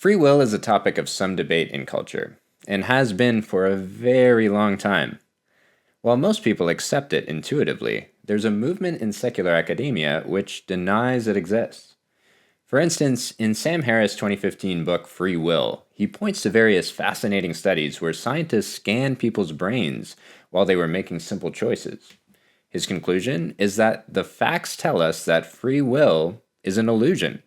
Free will is a topic of some debate in culture, and has been for a very long time. While most people accept it intuitively, there's a movement in secular academia which denies it exists. For instance, in Sam Harris' 2015 book Free Will, he points to various fascinating studies where scientists scanned people's brains while they were making simple choices. His conclusion is that the facts tell us that free will is an illusion.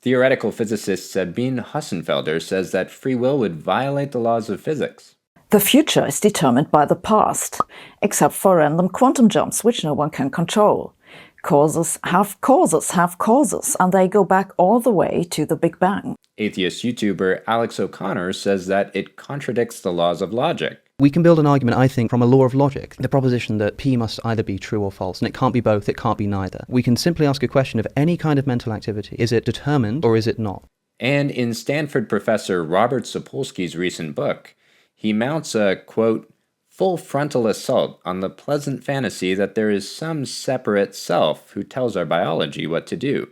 Theoretical physicist Sabine Hossenfelder says that free will would violate the laws of physics. The future is determined by the past, except for random quantum jumps, which no one can control. Causes have causes, and they go back all the way to the Big Bang. Atheist YouTuber Alex O'Connor says that it contradicts the laws of logic. We can build an argument, I think, from a law of logic, the proposition that P must either be true or false, and it can't be both, it can't be neither. We can simply ask a question of any kind of mental activity. Is it determined or is it not? And in Stanford professor Robert Sapolsky's recent book, he mounts a, quote, full frontal assault on the pleasant fantasy that there is some separate self who tells our biology what to do.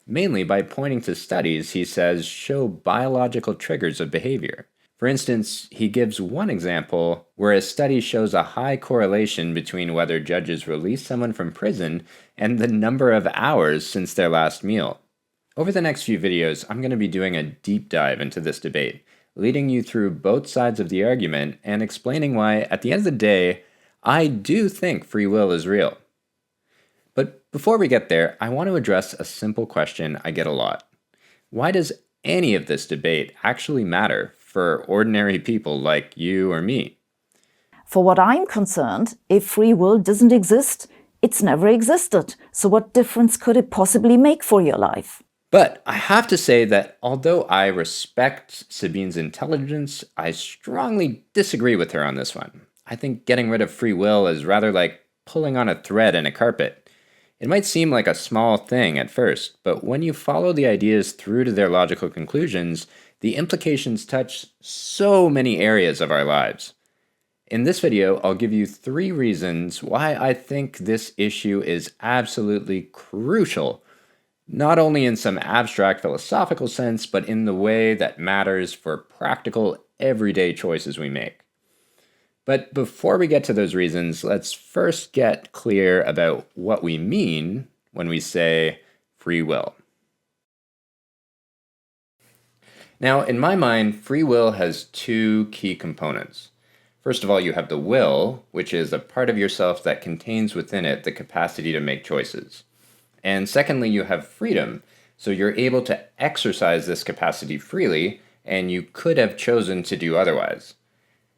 Mainly by pointing to studies, he says, show biological triggers of behavior. For instance, he gives one example where a study shows a high correlation between whether judges release someone from prison and the number of hours since their last meal. Over the next few videos, I'm going to be doing a deep dive into this debate, leading you through both sides of the argument and explaining why, at the end of the day, I do think free will is real. But before we get there, I want to address a simple question I get a lot. Why does any of this debate actually matter for ordinary people like you or me? For what I'm concerned, if free will doesn't exist, it's never existed. So what difference could it possibly make for your life? But I have to say that although I respect Sabine's intelligence, I strongly disagree with her on this one. I think getting rid of free will is rather like pulling on a thread in a carpet. It might seem like a small thing at first, but when you follow the ideas through to their logical conclusions, the implications touch so many areas of our lives. In this video, I'll give you 3 reasons why I think this issue is absolutely crucial, not only in some abstract philosophical sense, but in the way that matters for practical, everyday choices we make. But before we get to those reasons, let's first get clear about what we mean when we say free will. Now, in my mind, free will has 2 key components. First of all, you have the will, which is a part of yourself that contains within it the capacity to make choices. And secondly, you have freedom, so you're able to exercise this capacity freely, and you could have chosen to do otherwise.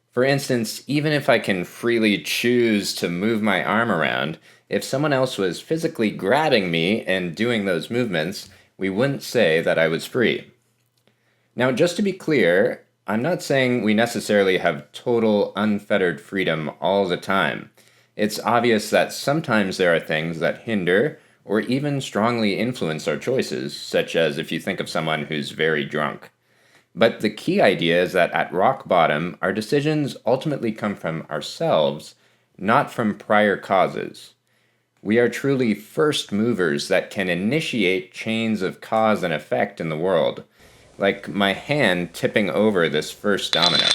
For instance, even if I can freely choose to move my arm around, if someone else was physically grabbing me and doing those movements, we wouldn't say that I was free. Now, just to be clear, I'm not saying we necessarily have total unfettered freedom all the time. It's obvious that sometimes there are things that hinder or even strongly influence our choices, such as if you think of someone who's very drunk. But the key idea is that at rock bottom, our decisions ultimately come from ourselves, not from prior causes. We are truly first movers that can initiate chains of cause and effect in the world, like my hand tipping over this first domino.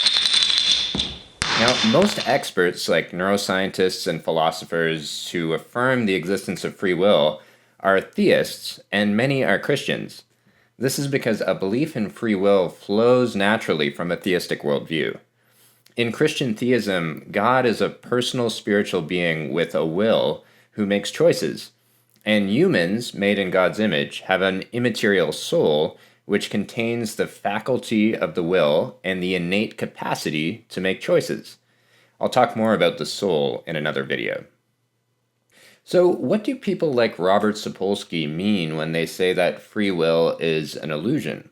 Now, most experts, like neuroscientists and philosophers who affirm the existence of free will, are theists, and many are Christians. This is because a belief in free will flows naturally from a theistic worldview. In Christian theism, God is a personal spiritual being with a will who makes choices, and humans, made in God's image, have an immaterial soul which contains the faculty of the will and the innate capacity to make choices. I'll talk more about the soul in another video. So what do people like Robert Sapolsky mean when they say that free will is an illusion?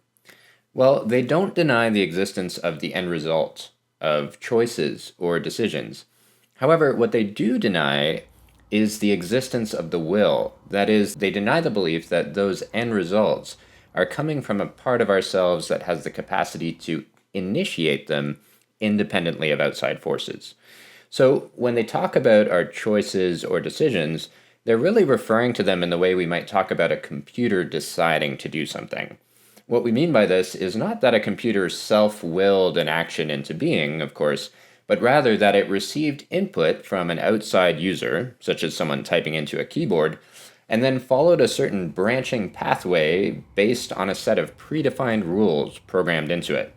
Well, they don't deny the existence of the end result of choices or decisions. However, what they do deny is the existence of the will. That is, they deny the belief that those end results are coming from a part of ourselves that has the capacity to initiate them independently of outside forces. So when they talk about our choices or decisions, they're really referring to them in the way we might talk about a computer deciding to do something. What we mean by this is not that a computer self-willed an action into being, of course, but rather that it received input from an outside user, such as someone typing into a keyboard, and then followed a certain branching pathway based on a set of predefined rules programmed into it.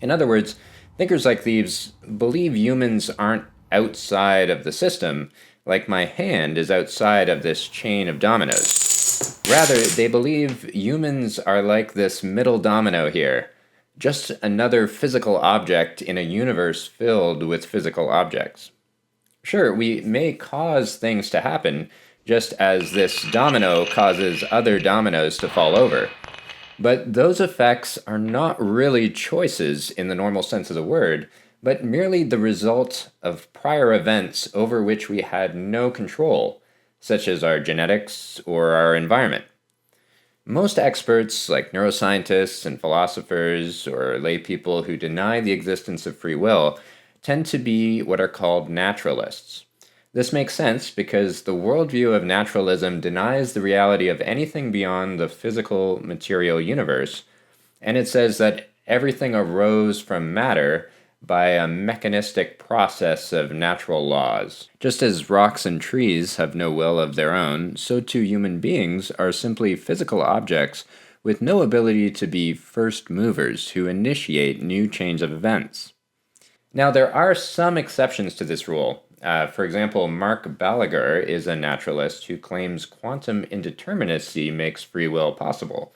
In other words, thinkers like these believe humans aren't outside of the system, like my hand is outside of this chain of dominoes. Rather, they believe humans are like this middle domino here, just another physical object in a universe filled with physical objects. Sure, we may cause things to happen, just as this domino causes other dominoes to fall over. But those effects are not really choices in the normal sense of the word, but merely the result of prior events over which we had no control, such as our genetics or our environment. Most experts, like neuroscientists and philosophers or lay people who deny the existence of free will, tend to be what are called naturalists. This makes sense because the worldview of naturalism denies the reality of anything beyond the physical material universe, and it says that everything arose from matter by a mechanistic process of natural laws. Just as rocks and trees have no will of their own, so too human beings are simply physical objects with no ability to be first movers who initiate new chains of events. Now, there are some exceptions to this rule. For example, Mark Balaguer is a naturalist who claims quantum indeterminacy makes free will possible.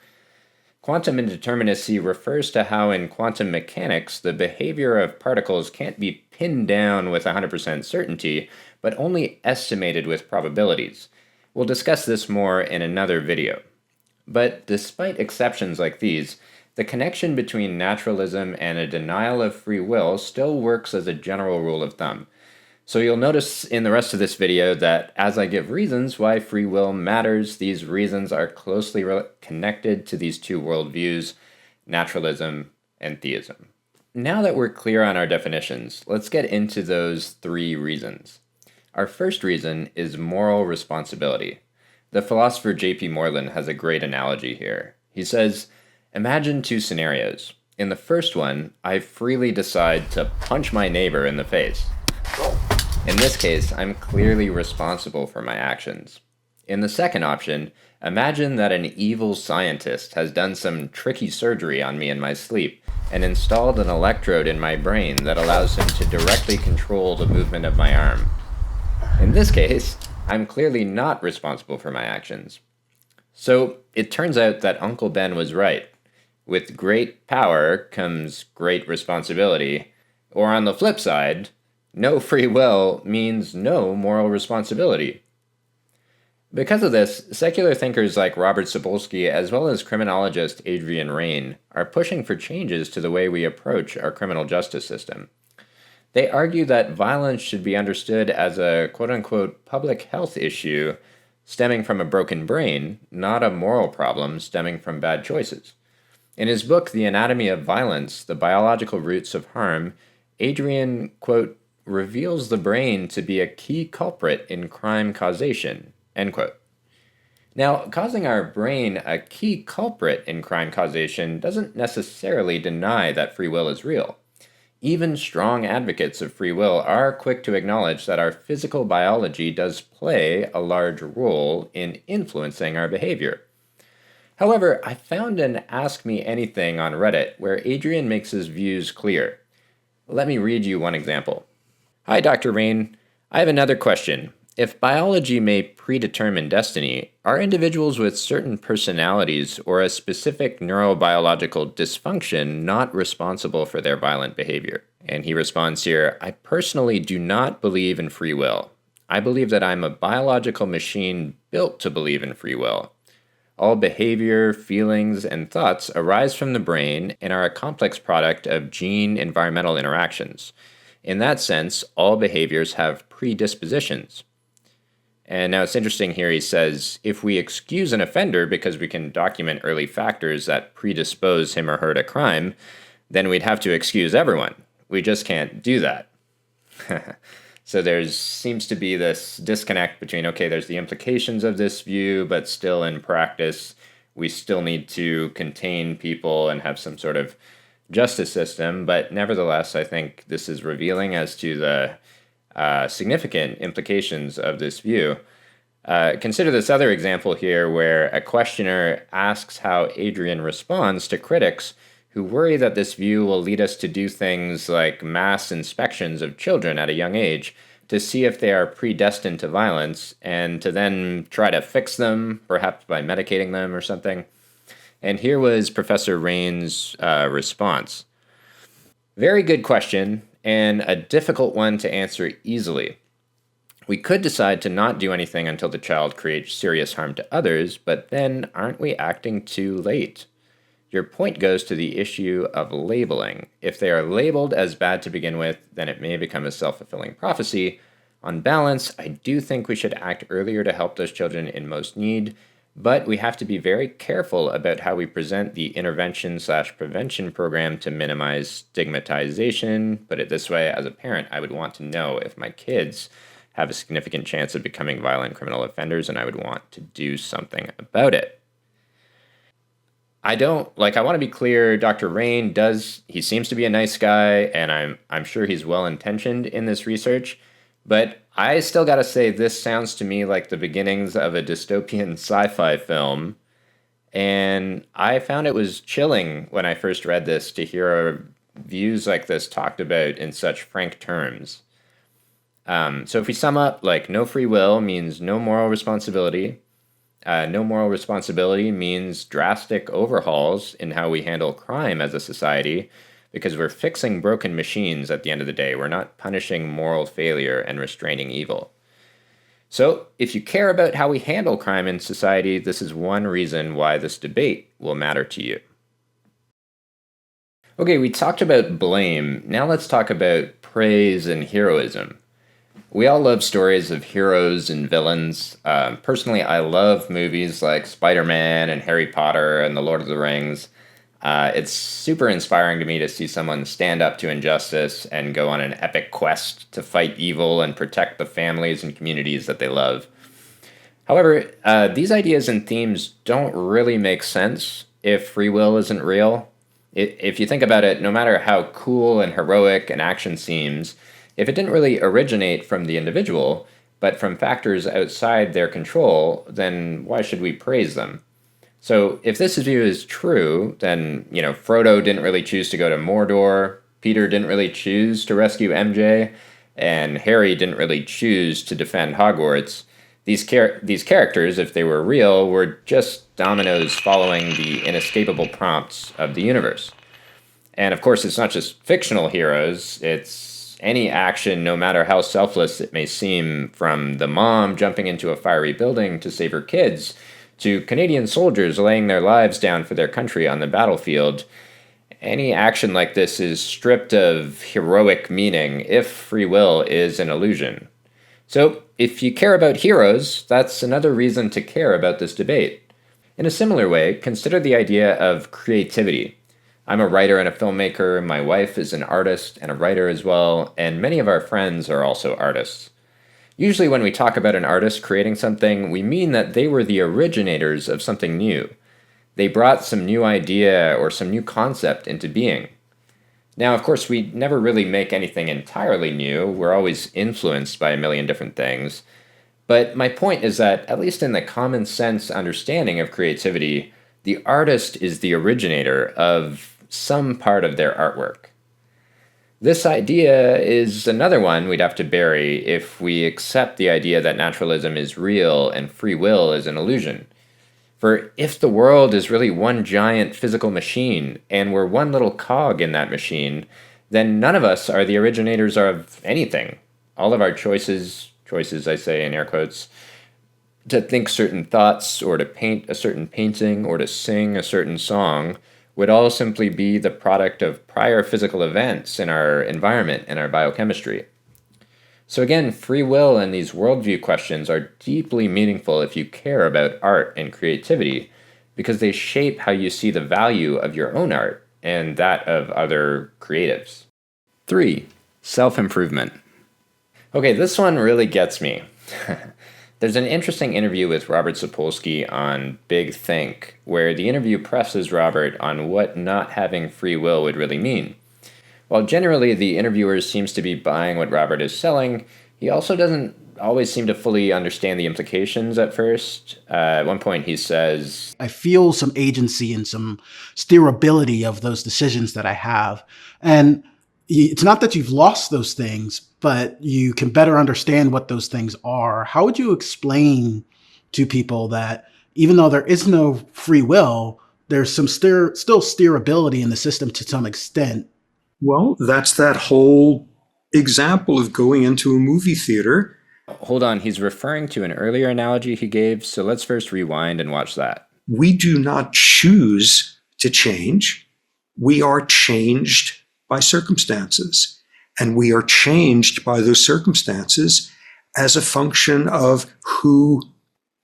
Quantum indeterminacy refers to how in quantum mechanics the behavior of particles can't be pinned down with 100% certainty, but only estimated with probabilities. We'll discuss this more in another video. But despite exceptions like these, the connection between naturalism and a denial of free will still works as a general rule of thumb. So you'll notice in the rest of this video that as I give reasons why free will matters, these reasons are closely connected to these two worldviews, naturalism and theism. Now that we're clear on our definitions, let's get into those three reasons. Our first reason is moral responsibility. The philosopher J.P. Moreland has a great analogy here. He says, imagine two scenarios. In the first one, I freely decide to punch my neighbor in the face. In this case, I'm clearly responsible for my actions. In the second option, imagine that an evil scientist has done some tricky surgery on me in my sleep and installed an electrode in my brain that allows him to directly control the movement of my arm. In this case, I'm clearly not responsible for my actions. So it turns out that Uncle Ben was right. With great power comes great responsibility, or on the flip side, no free will means no moral responsibility. Because of this, secular thinkers like Robert Sapolsky, as well as criminologist Adrian Raine, are pushing for changes to the way we approach our criminal justice system. They argue that violence should be understood as a quote-unquote public health issue stemming from a broken brain, not a moral problem stemming from bad choices. In his book, The Anatomy of Violence, The Biological Roots of Harm, Adrian, quote, reveals the brain to be a key culprit in crime causation, end quote. Now, causing our brain a key culprit in crime causation doesn't necessarily deny that free will is real. Even strong advocates of free will are quick to acknowledge that our physical biology does play a large role in influencing our behavior. However, I found an Ask Me Anything on Reddit where Adrian makes his views clear. Let me read you one example. Hi, Dr. Raine. I have another question. If biology may predetermine destiny, are individuals with certain personalities or a specific neurobiological dysfunction not responsible for their violent behavior? And he responds here, I personally do not believe in free will. I believe that I'm a biological machine built to believe in free will. All behavior, feelings, and thoughts arise from the brain and are a complex product of gene-environmental interactions. In that sense, all behaviors have predispositions. And now it's interesting here, he says, if we excuse an offender because we can document early factors that predispose him or her to crime, then we'd have to excuse everyone. We just can't do that. So there seems to be this disconnect between, okay, there's the implications of this view, but still in practice, We still need to contain people and have some sort of justice system, but nevertheless, I think this is revealing as to the significant implications of this view. Consider this other example here where a questioner asks how Adrian responds to critics who worry that this view will lead us to do things like mass inspections of children at a young age to see if they are predestined to violence and to then try to fix them, perhaps by medicating them or something. And here was Professor Rain's response. Very good question, and a difficult one to answer easily. We could decide to not do anything until the child creates serious harm to others, but then aren't we acting too late? Your point goes to the issue of labeling. If they are labeled as bad to begin with, then it may become a self-fulfilling prophecy. On balance, I do think we should act earlier to help those children in most need, but we have to be very careful about how we present the intervention/prevention program to minimize stigmatization. Put it this way, as a parent, I would want to know if my kids have a significant chance of becoming violent criminal offenders, and I would want to do something about it. I want to be clear, Dr. Rain he seems to be a nice guy, and I'm sure he's well-intentioned in this research, but I still gotta say this sounds to me like the beginnings of a dystopian sci-fi film, and I found it was chilling when I first read this to hear views like this talked about in such frank terms. So if we sum up, no free will means no moral responsibility. No moral responsibility means drastic overhauls in how we handle crime as a society, because we're fixing broken machines at the end of the day. We're not punishing moral failure and restraining evil. So if you care about how we handle crime in society, this is one reason why this debate will matter to you. Okay, we talked about blame. Now let's talk about praise and heroism. We all love stories of heroes and villains. Personally, I love movies like Spider-Man and Harry Potter and The Lord of the Rings. It's super inspiring to me to see someone stand up to injustice and go on an epic quest to fight evil and protect the families and communities that they love. However, these ideas and themes don't really make sense if free will isn't real. If you think about it, no matter how cool and heroic an action seems, if it didn't really originate from the individual, but from factors outside their control, then why should we praise them? So if this view is true, then, Frodo didn't really choose to go to Mordor, Peter didn't really choose to rescue MJ, and Harry didn't really choose to defend Hogwarts. These characters, if they were real, were just dominoes following the inescapable prompts of the universe. And of course, it's not just fictional heroes, it's any action, no matter how selfless it may seem, from the mom jumping into a fiery building to save her kids, to Canadian soldiers laying their lives down for their country on the battlefield. Any action like this is stripped of heroic meaning if free will is an illusion. So, if you care about heroes, that's another reason to care about this debate. In a similar way, consider the idea of creativity. I'm a writer and a filmmaker, my wife is an artist and a writer as well, and many of our friends are also artists. Usually when we talk about an artist creating something, we mean that they were the originators of something new. They brought some new idea or some new concept into being. Now, of course, we never really make anything entirely new. We're always influenced by a million different things. But my point is that, at least in the common sense understanding of creativity, the artist is the originator of some part of their artwork. This idea is another one we'd have to bury if we accept the idea that naturalism is real and free will is an illusion. For if the world is really one giant physical machine, and we're one little cog in that machine, then none of us are the originators of anything. All of our choices I say in air quotes, to think certain thoughts, or to paint a certain painting, or to sing a certain song, would all simply be the product of prior physical events in our environment and our biochemistry. So again, free will and these worldview questions are deeply meaningful if you care about art and creativity, because they shape how you see the value of your own art and that of other creatives. 3. Self-improvement. Okay, this one really gets me. There's an interesting interview with Robert Sapolsky on Big Think, where the interview presses Robert on what not having free will would really mean. While generally the interviewer seems to be buying what Robert is selling, he also doesn't always seem to fully understand the implications at first. At one point he says, I feel some agency and some steerability of those decisions that I have. And it's not that you've lost those things, but you can better understand what those things are. How would you explain to people that even though there is no free will, there's some still steerability in the system to some extent? Well, that's that whole example of going into a movie theater. Hold on, he's referring to an earlier analogy he gave, so let's first rewind and watch that. We do not choose to change. We are changed by circumstances. And we are changed by those circumstances as a function of who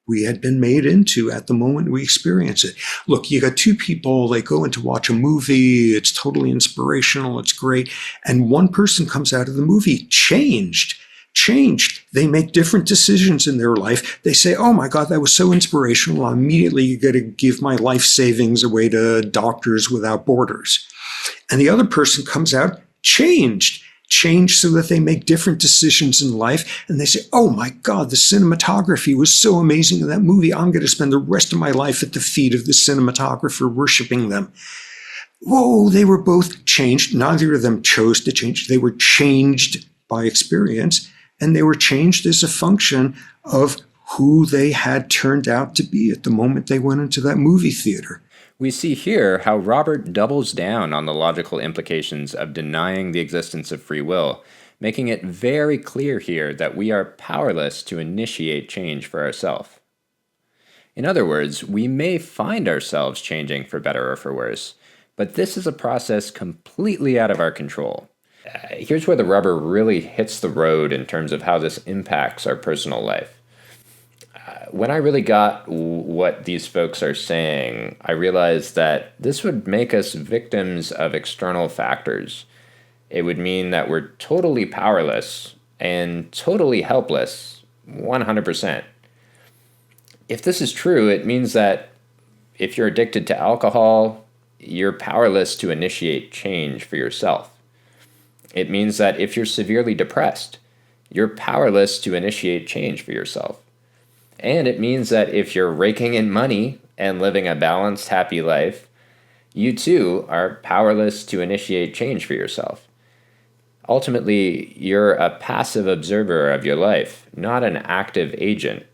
we had been made into at the moment we experience it. Look, you got two people, they go in to watch a movie, it's totally inspirational, it's great, and one person comes out of the movie changed. They make different decisions in their life. They say, oh my God, that was so inspirational. I immediately got to give my life savings away to Doctors Without Borders. And the other person comes out changed so that they make different decisions in life. And they say, oh my God, the cinematography was so amazing in that movie. I'm going to spend the rest of my life at the feet of the cinematographer, worshiping them. Whoa, they were both changed. Neither of them chose to change. They were changed by experience, and they were changed as a function of who they had turned out to be at the moment they went into that movie theater. We see here how Robert doubles down on the logical implications of denying the existence of free will, making it very clear here that we are powerless to initiate change for ourselves. In other words, we may find ourselves changing for better or for worse, but this is a process completely out of our control. Here's where the rubber really hits the road in terms of how this impacts our personal life. When I really got what these folks are saying, I realized that this would make us victims of external factors. It would mean that we're totally powerless and totally helpless, 100%. If this is true, it means that if you're addicted to alcohol, you're powerless to initiate change for yourself. It means that if you're severely depressed, you're powerless to initiate change for yourself. And it means that if you're raking in money and living a balanced, happy life, you too are powerless to initiate change for yourself. Ultimately, you're a passive observer of your life, not an active agent.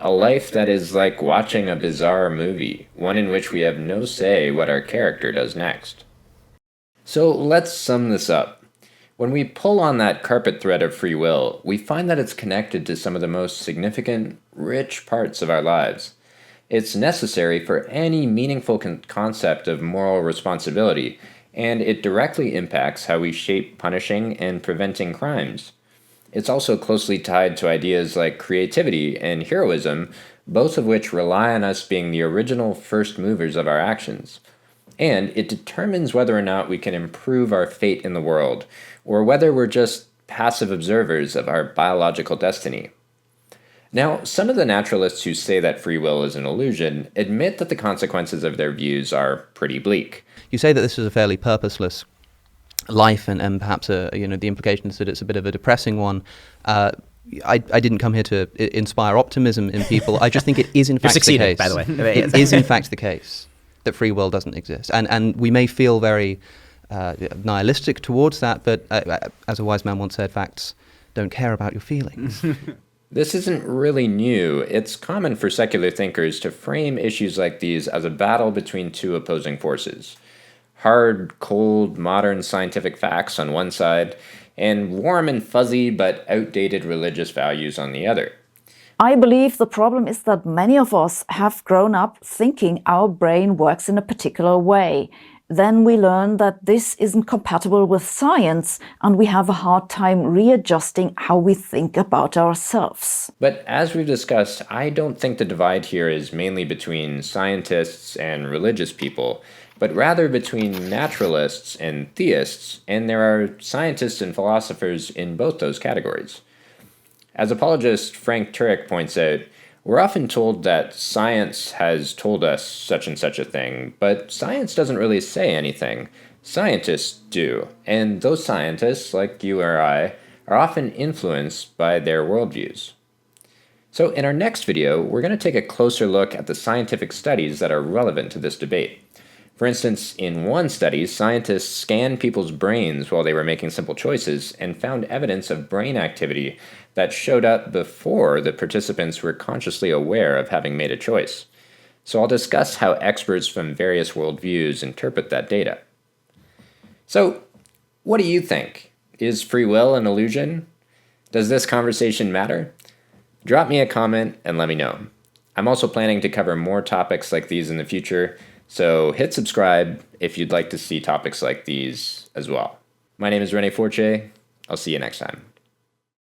A life that is like watching a bizarre movie, one in which we have no say what our character does next. So let's sum this up. When we pull on that carpet thread of free will, we find that it's connected to some of the most significant, rich parts of our lives. It's necessary for any meaningful concept of moral responsibility, and it directly impacts how we shape punishing and preventing crimes. It's also closely tied to ideas like creativity and heroism, both of which rely on us being the original first movers of our actions. And it determines whether or not we can improve our fate in the world, or whether we're just passive observers of our biological destiny. Now, some of the naturalists who say that free will is an illusion admit that the consequences of their views are pretty bleak. You say that this is a fairly purposeless life, and perhaps the implication is that it's a bit of a depressing one. I didn't come here to inspire optimism in people. I just think it is in fact the case. By the way. It is in fact the case that free will doesn't exist. And we may feel very nihilistic towards that, but as a wise man once said, facts don't care about your feelings. This isn't really new. It's common for secular thinkers to frame issues like these as a battle between two opposing forces. Hard, cold, modern scientific facts on one side, and warm and fuzzy but outdated religious values on the other. I believe the problem is that many of us have grown up thinking our brain works in a particular way. Then we learn that this isn't compatible with science, and we have a hard time readjusting how we think about ourselves. But as we've discussed, I don't think the divide here is mainly between scientists and religious people, but rather between naturalists and theists, and there are scientists and philosophers in both those categories. As apologist Frank Turek points out, we're often told that science has told us such and such a thing, but science doesn't really say anything. Scientists do, and those scientists, like you or I, are often influenced by their worldviews. So in our next video, we're going to take a closer look at the scientific studies that are relevant to this debate. For instance, in one study, scientists scanned people's brains while they were making simple choices and found evidence of brain activity that showed up before the participants were consciously aware of having made a choice. So I'll discuss how experts from various worldviews interpret that data. So, what do you think? Is free will an illusion? Does this conversation matter? Drop me a comment and let me know. I'm also planning to cover more topics like these in the future, so hit subscribe if you'd like to see topics like these as well. My name is Rene Forche. I'll see you next time.